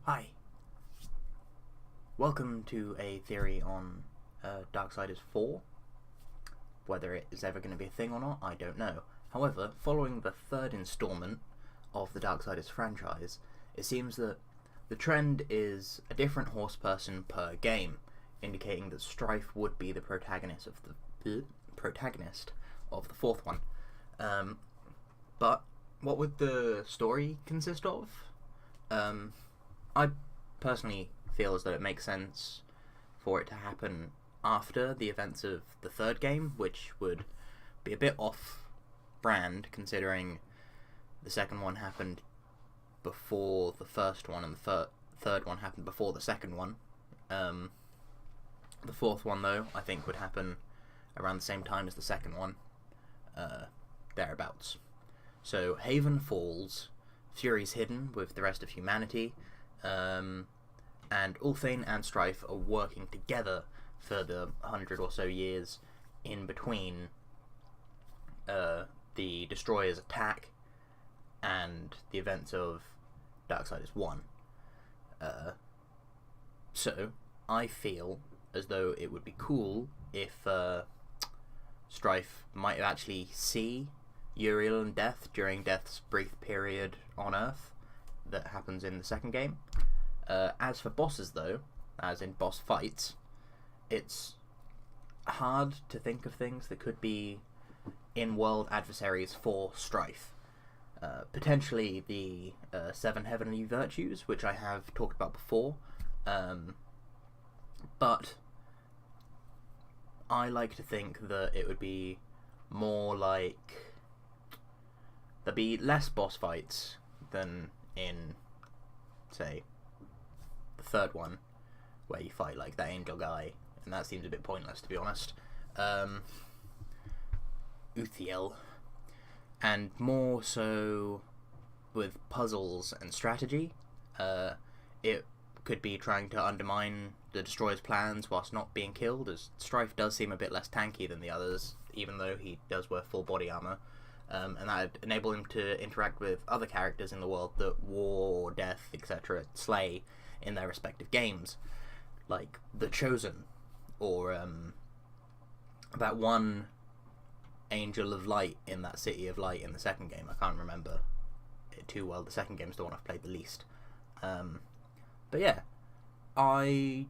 Hi. Welcome to a theory on Darksiders 4. Whether it is ever going to be a thing or not, I don't know. However, following the third installment of the Darksiders franchise, it seems that the trend is a different horse person per game, indicating that Strife would be the protagonist of the fourth one. But what would the story consist of? I personally feel as though it makes sense for it to happen after the events of the third game, which would be a bit off-brand considering the second one happened before the first one and the third one happened before the second one. The fourth one, though, I think would happen around the same time as the second one, thereabouts. So Haven falls, Fury's hidden with the rest of humanity, and Ulthane and Strife are working together for the 100 or so years in between the Destroyer's attack and the events of Darksiders 1. So, I feel as though it would be cool if Strife might actually see Uriel and Death during Death's brief period on Earth that happens in the second game. As for bosses, though, as in boss fights, it's hard to think of things that could be in-world adversaries for Strife. Potentially the 7 Heavenly Virtues, which I have talked about before, but I like to think that it would be more like there'd be less boss fights than in, say, the third one, where you fight like that angel guy, and that seems a bit pointless, to be honest. Uthiel, and more so with puzzles and strategy. It could be trying to undermine the Destroyer's plans whilst not being killed, as Strife does seem a bit less tanky than the others, even though he does wear full body armor. And that would enable him to interact with other characters in the world that War, Death, etc. slay in their respective games, like The Chosen, or that one Angel of Light in that City of Light in the second game. I can't remember it too well. The second game's the one I've played the least. But yeah, I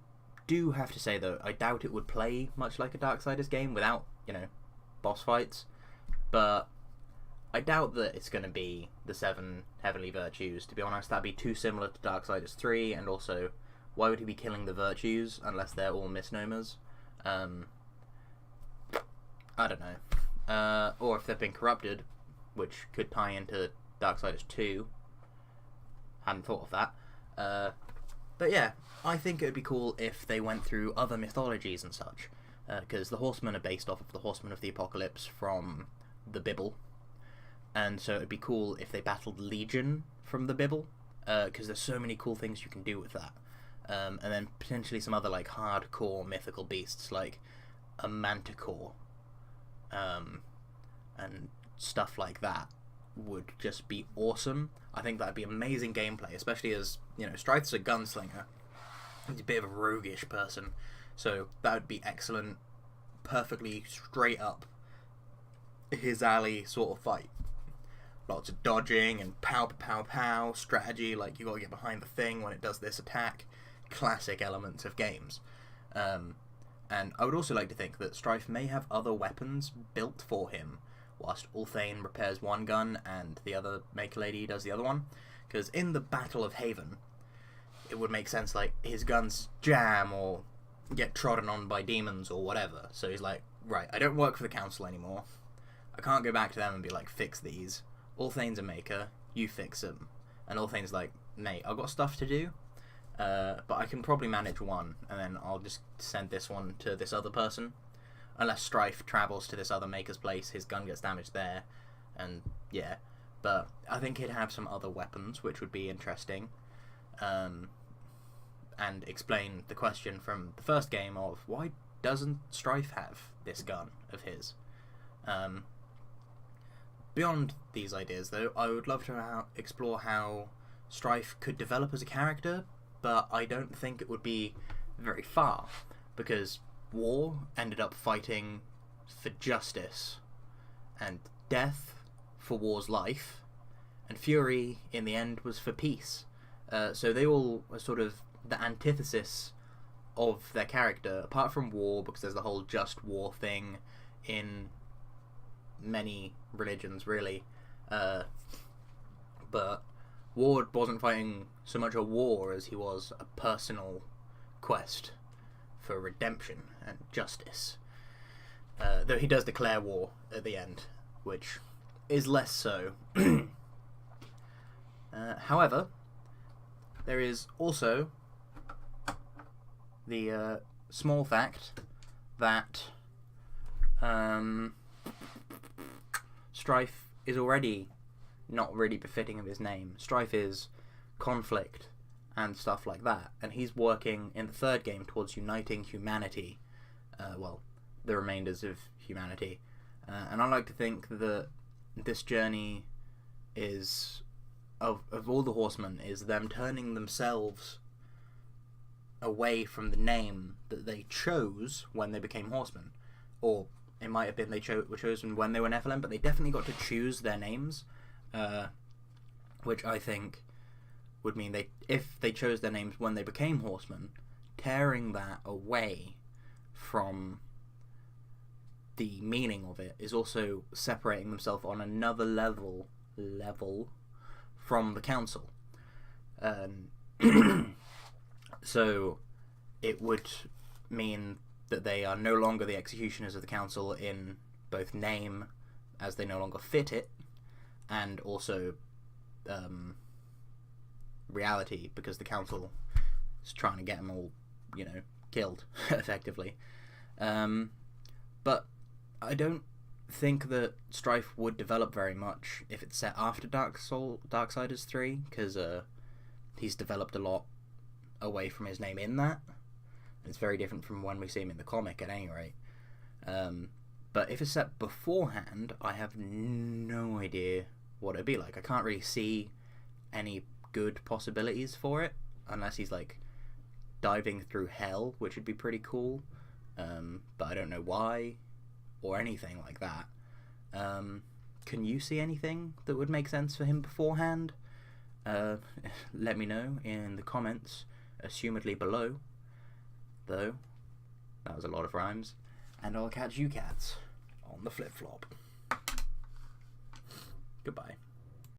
do have to say, though, I doubt it would play much like a Darksiders game without, boss fights, but I doubt that it's going to be the 7 Heavenly Virtues, to be honest. That'd be too similar to Darksiders 3, and also, why would he be killing the virtues unless they're all misnomers? I don't know. Or if they've been corrupted, which could tie into Darksiders 2. Hadn't thought of that. But yeah, I think it would be cool if they went through other mythologies and such, because the Horsemen are based off of the Horsemen of the Apocalypse from the Bible. And so it'd be cool if they battled Legion from the Bible, because there's so many cool things you can do with that. And then potentially some other like hardcore mythical beasts like a Manticore, and stuff like that would just be awesome. I think that'd be amazing gameplay, especially as, Strife's a gunslinger. He's a bit of a roguish person, so that would be excellent, perfectly straight up his alley sort of fight. Lots of dodging and pow strategy, like you gotta get behind the thing when it does this attack. Classic elements of games. And I would also like to think that Strife may have other weapons built for him, whilst Ulthane repairs one gun and the other Maker Lady does the other one. Because in the Battle of Haven, it would make sense, like, his guns jam or get trodden on by demons or whatever. So he's like, right, I don't work for the council anymore. I can't go back to them and be like, fix these. Ulthane's a maker, you fix them. And Ulthane's like, mate, I've got stuff to do, but I can probably manage one, and then I'll just send this one to this other person. Unless Strife travels to this other maker's place, his gun gets damaged there, and yeah. But I think he'd have some other weapons, which would be interesting, and explain the question from the first game of, why doesn't Strife have this gun of his? Beyond these ideas, though, I would love to explore how Strife could develop as a character but I don't think it would be very far, because War ended up fighting for justice, and Death for War's life, and Fury in the end was for peace. So they all are sort of the antithesis of their character, apart from War, because there's the whole just war thing in many religions, really. But War wasn't fighting so much a war as he was a personal quest for redemption and justice. Though he does declare war at the end, which is less so. However, there is also the small fact that Strife is already not really befitting of his name. Strife is conflict and stuff like that, and he's working in the third game towards uniting humanity, the remainders of humanity, and I like to think that this journey is of all the horsemen is them turning themselves away from the name that they chose when they became horsemen, or it might have been they were chosen when they were Nephilim, but they definitely got to choose their names, which I think would mean if they chose their names when they became horsemen, tearing that away from the meaning of it is also separating themselves on another level from the council. So it would mean that they are no longer the executioners of the council in both name, as they no longer fit it, and also reality, because the council is trying to get them all, killed, effectively. But I don't think that Strife would develop very much if it's set after Darksiders 3, because he's developed a lot away from his name in that. It's very different from when we see him in the comic, at any rate. But if it's set beforehand, I have no idea what it'd be like. I can't really see any good possibilities for it, unless he's diving through hell, which would be pretty cool. But I don't know why or anything like that. Can you see anything that would make sense for him beforehand? Let me know in the comments, assumedly below. Though, that was a lot of rhymes. And I'll catch you cats on the flip-flop. Goodbye.